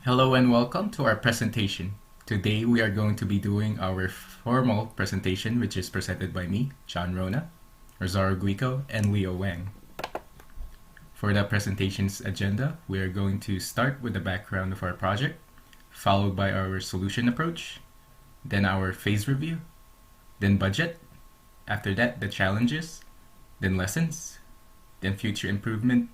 Hello and welcome to our presentation. Today we are going to be doing our formal presentation, which is presented by me, John Rona, Rosario Guico, and Leo Wang. For the presentation's agenda, we are going to start with the background of our project, followed by our solution approach, then our phase review, then budget, after that the challenges, then lessons, then future improvement,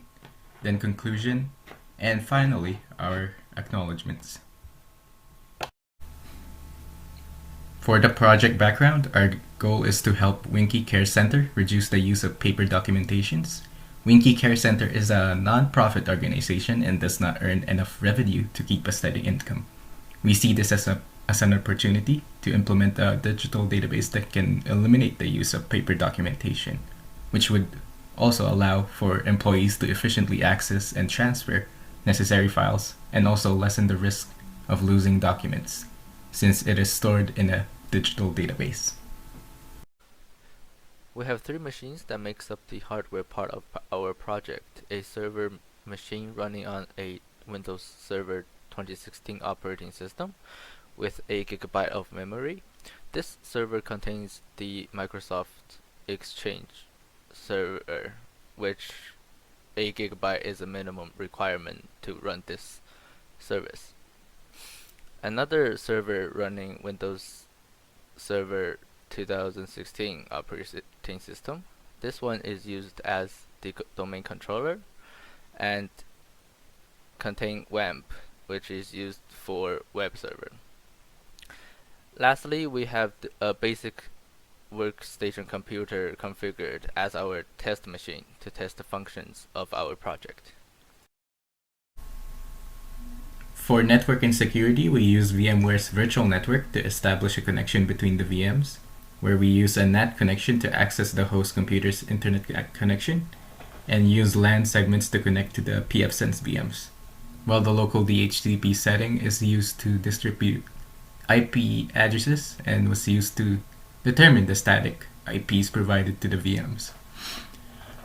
then conclusion, and finally our acknowledgements. For the project background, our goal is to help Winky Care Center reduce the use of paper documentations. Winky Care Center is a non-profit organization and does not earn enough revenue to keep a steady income. We see this as an opportunity to implement a digital database that can eliminate the use of paper documentation, which would also allow for employees to efficiently access and transfer necessary files and also lessen the risk of losing documents since it is stored in a digital database. We have three machines that makes up the hardware part of our project. A server machine running on a Windows Server 2016 operating system with 8 GB of memory. This server contains the Microsoft Exchange server, which 8 GB is a minimum requirement to run this service. Another server running Windows Server 2016 operating system. This one is used as the domain controller and contain WAMP, which is used for web server. Lastly, we have a basic workstation computer configured as our test machine to test the functions of our project. For network and security, we use VMware's virtual network to establish a connection between the VMs, where we use a NAT connection to access the host computer's internet connection, and use LAN segments to connect to the pfSense VMs, while the local DHCP setting is used to distribute IP addresses and was used to determine the static IPs provided to the VMs.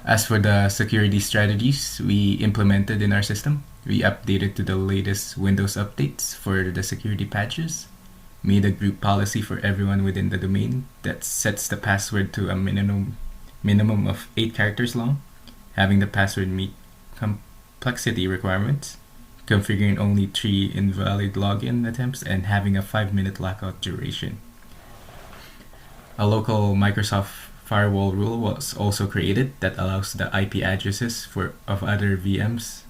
As for the security strategies we implemented in our system, we updated to the latest Windows updates for the security patches, made a group policy for everyone within the domain that sets the password to a minimum of 8 characters long, having the password meet complexity requirements, configuring only 3 invalid login attempts, and having a 5-minute lockout duration. A local Microsoft firewall rule was also created that allows the IP addresses of other VMs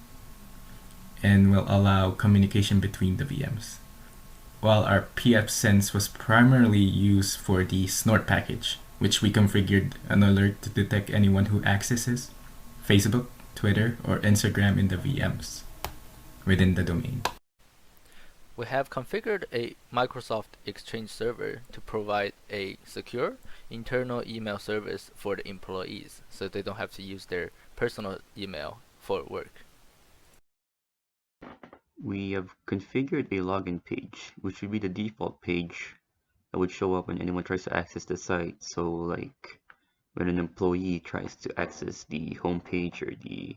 and will allow communication between the VMs. While our pfSense was primarily used for the snort package, which we configured an alert to detect anyone who accesses Facebook, Twitter, or Instagram in the VMs within the domain. We have configured a Microsoft Exchange server to provide a secure internal email service for the employees so they don't have to use their personal email for work. We have configured a login page, which would be the default page that would show up when anyone tries to access the site. So like when an employee tries to access the home page or the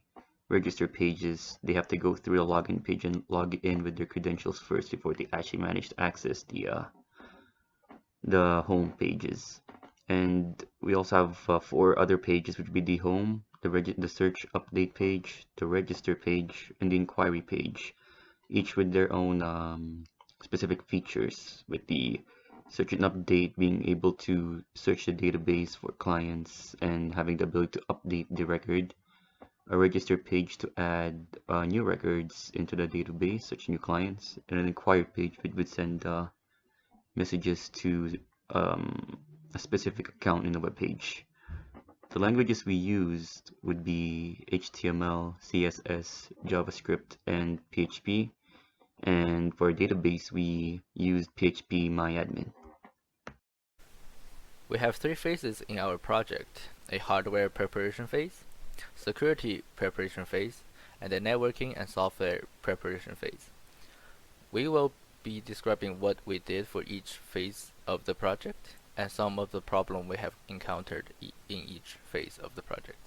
register pages, they have to go through the login page and log in with their credentials first before they actually manage to access the home pages. And we also have 4 other pages, which would be the home, the search update page, the register page, and the inquiry page, each with their own specific features, with the search and update being able to search the database for clients and having the ability to update the record, a register page to add new records into the database, such new clients, and an inquiry page which would send messages to a specific account in the web page. The languages we used would be HTML, CSS, JavaScript, and PHP. And for database, we used PHP-MyAdmin. We have 3 phases in our project: a hardware preparation phase, security preparation phase, and a networking and software preparation phase. We will be describing what we did for each phase of the project and some of the problems we have encountered in each phase of the project.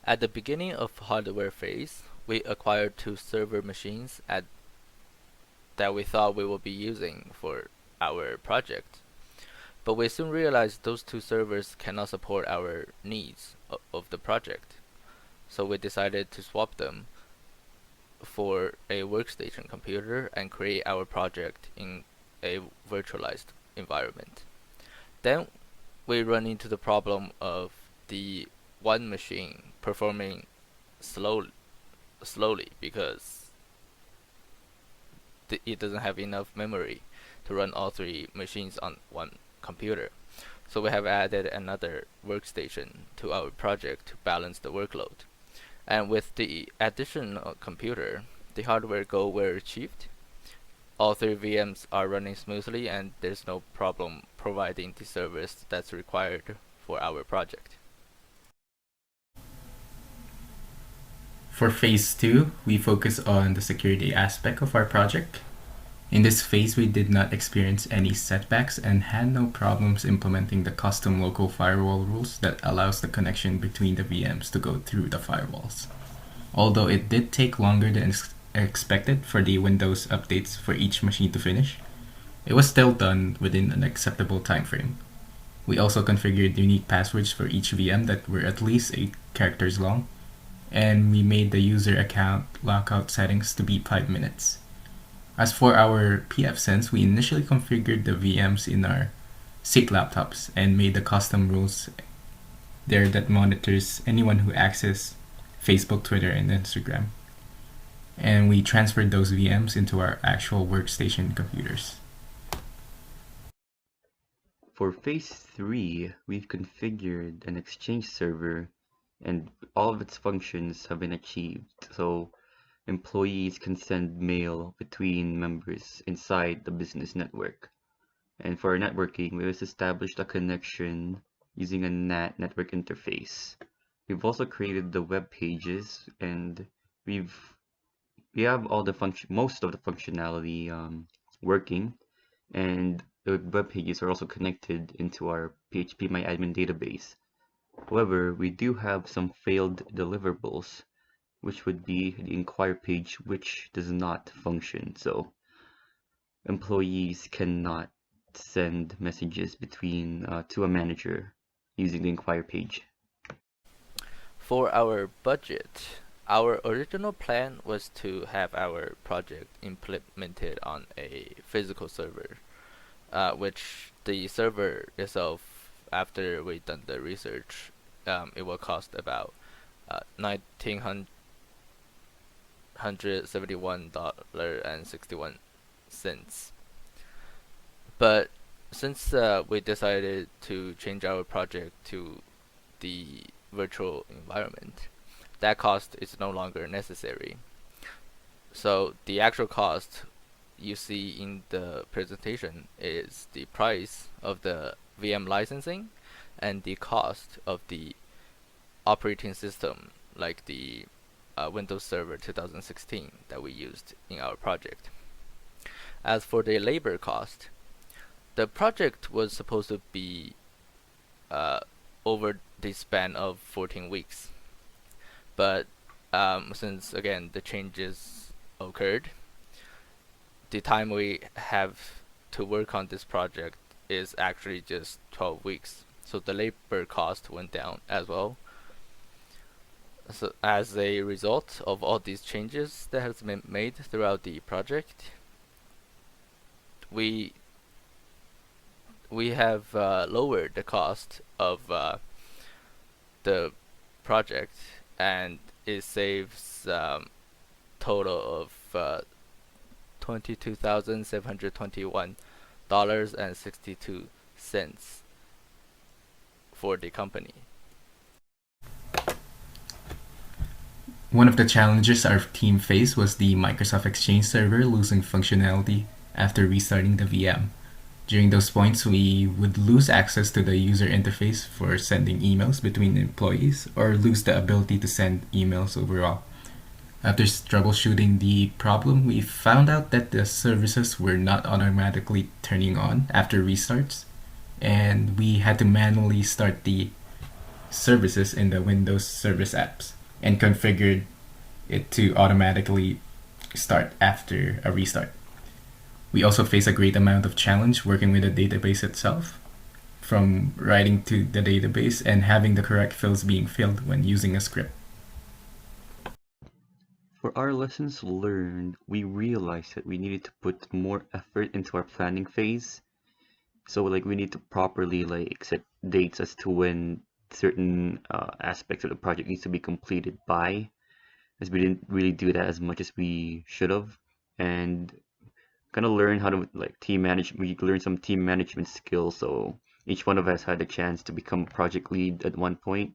At the beginning of hardware phase, we acquired 2 server machines at that we thought we would be using for our project. But we soon realized those two servers cannot support our needs of the project. So we decided to swap them for a workstation computer and create our project in a virtualized environment. Then we run into the problem of the one machine performing slowly because it doesn't have enough memory to run all three machines on one computer. So we have added another workstation to our project to balance the workload. And with the additional computer, the hardware goal were achieved. All three VMs are running smoothly and there's no problem providing the service that's required for our project. For phase 2, we focus on the security aspect of our project. In this phase, we did not experience any setbacks and had no problems implementing the custom local firewall rules that allows the connection between the VMs to go through the firewalls. Although it did take longer than expected for the Windows updates for each machine to finish, it was still done within an acceptable time frame. We also configured unique passwords for each VM that were at least 8 characters long, and we made the user account lockout settings to be 5 minutes. As for our pfSense, we initially configured the VMs in our SATE laptops and made the custom rules there that monitors anyone who accesses Facebook, Twitter, and Instagram. And we transferred those VMs into our actual workstation computers. For phase 3, we've configured an Exchange server and all of its functions have been achieved. So employees can send mail between members inside the business network. And for our networking, we've established a connection using a NAT network interface. We've also created the web pages and we have all the most of the functionality working, and the web pages are also connected into our phpMyAdmin database. However, we do have some failed deliverables, which would be the inquire page, which does not function. So employees cannot send messages between to a manager using the inquire page. For our budget, our original plan was to have our project implemented on a physical server, which the server itself, after we done the research, it will cost about $1,971.61. But since we decided to change our project to the virtual environment, that cost is no longer necessary. So the actual cost you see in the presentation is the price of the VM licensing and the cost of the operating system, like the Windows Server 2016 that we used in our project. As for the labor cost, the project was supposed to be over the span of 14 weeks. But since, again, the changes occurred, the time we have to work on this project is actually just 12 weeks. So the labor cost went down as well. So as a result of all these changes that has been made throughout the project, we have lowered the cost of the project, and it saves total of $22,721.62 for the company. One of the challenges our team faced was the Microsoft Exchange server losing functionality after restarting the VM. During those points, we would lose access to the user interface for sending emails between employees or lose the ability to send emails overall. After troubleshooting the problem, we found out that the services were not automatically turning on after restarts, and we had to manually start the services in the Windows Service apps and configured it to automatically start after a restart. We also face a great amount of challenge working with the database itself, from writing to the database and having the correct fields being filled when using a script. For our lessons learned, we realized that we needed to put more effort into our planning phase. So like we need to properly like set dates as to when certain aspects of the project needs to be completed by, as we didn't really do that as much as we should have, and kind of learn how to like team manage. We learned some team management skills. So each one of us had a chance to become a project lead at one point,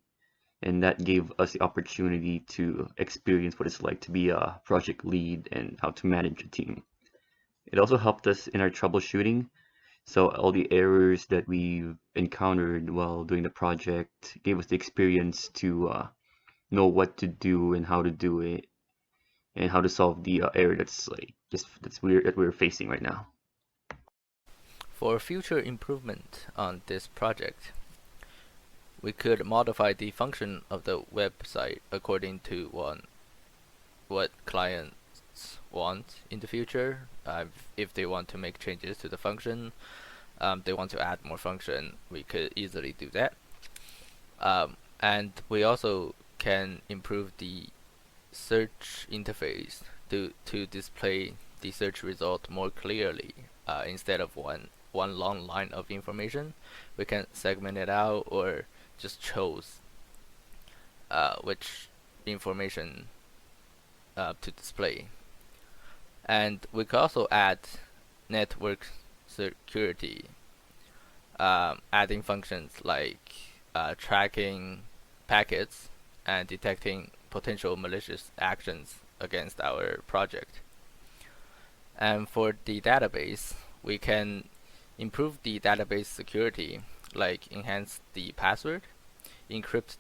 and that gave us the opportunity to experience what it's like to be a project lead and how to manage a team. It also helped us in our troubleshooting. So all the errors that we've encountered while doing the project gave us the experience to know what to do and how to do it, and how to solve the error that's like just that's weird that we're facing right now. For future improvement on this project, we could modify the function of the website according to what clients want in the future. If they want to make changes to the function, they want to add more function, we could easily do that. And we also can improve the search interface to display the search result more clearly. Instead of one long line of information, we can segment it out or just chose which information to display. And we could also add network security, adding functions like tracking packets and detecting potential malicious actions against our project. And for the database, we can improve the database security, like enhance the password, encrypt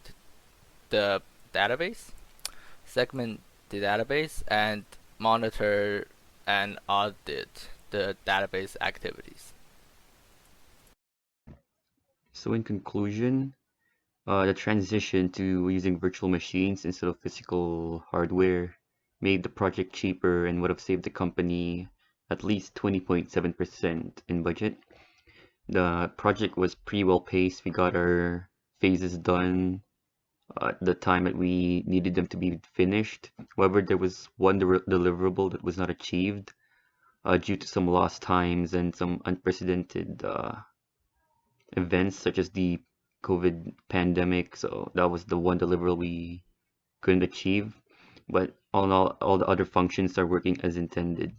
the database, segment the database, and monitor and audit the database activities. So in conclusion, the transition to using virtual machines instead of physical hardware made the project cheaper and would have saved the company at least 20.7% in budget. The project was pretty well paced. We got our phases done at the time that we needed them to be finished. However, there was one deliverable that was not achieved due to some lost times and some unprecedented events such as the COVID pandemic. So that was the one deliverable we couldn't achieve. But all the other functions are working as intended.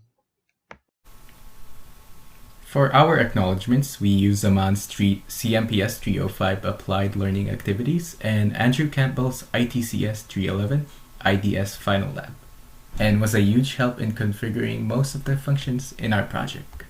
For our acknowledgements, we use Aman Street CMPS 305 Applied Learning Activities and Andrew Campbell's ITCS 311 IDS Final Lab, and was a huge help in configuring most of the functions in our project.